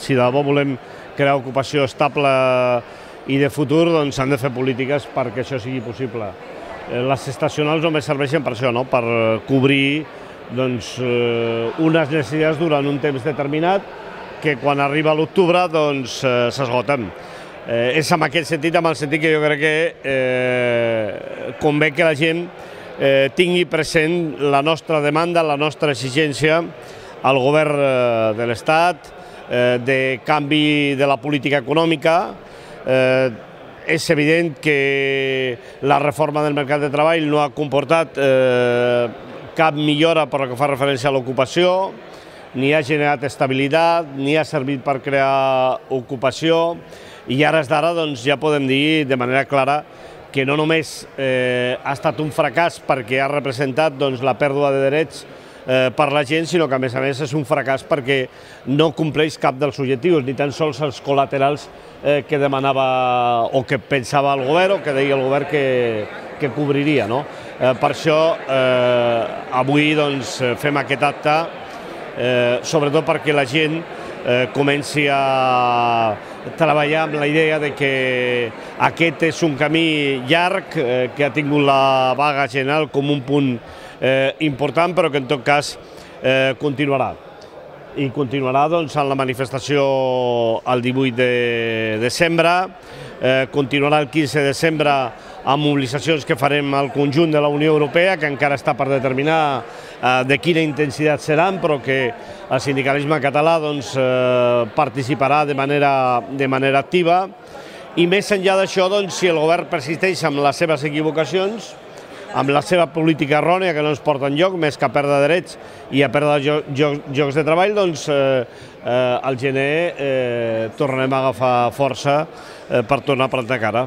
si de debò volem crear ocupació estable i de futur, doncs s'han de fer polítiques perquè això sigui possible. Les estacionals només serveixen per això, per cobrir unes necessitats durant un temps determinat que quan arriba l'octubre s'esgoten. És en aquest sentit, amb el sentit que jo crec que convé que la gent tingui present la nostra demanda, la nostra exigència al govern de l'Estat de canvi de la política econòmica. És evident que la reforma del mercat de treball no ha comportat cap millora per lo que fa referència a l'ocupació, ni ha generat estabilitat, ni ha servit per crear ocupació, i ara d'ara ja podem dir de manera clara que no només ha estat un fracàs perquè ha representat la pèrdua de drets per la gent, sinó que a més és un fracàs perquè no compleix cap dels objectius, ni tan sols els col·laterals que demanava o que pensava el govern o que deia el govern que cobriria. Per això avui fem aquest acte, sobretot perquè la gent comenci a treballar amb la idea que aquest és un camí llarg, que ha tingut la vaga general com un punt important, però que en tot cas continuarà. I continuarà en la manifestació el 18 de desembre, continuarà el 15 de desembre amb mobilitzacions que farem al conjunt de la Unió Europea, que encara està per determinar de quina intensitat seran, però que el sindicalisme català participarà de manera activa. I més enllà d'això, si el govern persisteix amb les seves equivocacions, amb la seva política errònia que no ens porta enlloc, més que a perdre drets i a perdre llocs de treball, al gener tornarem a agafar força per tornar a plantar cara.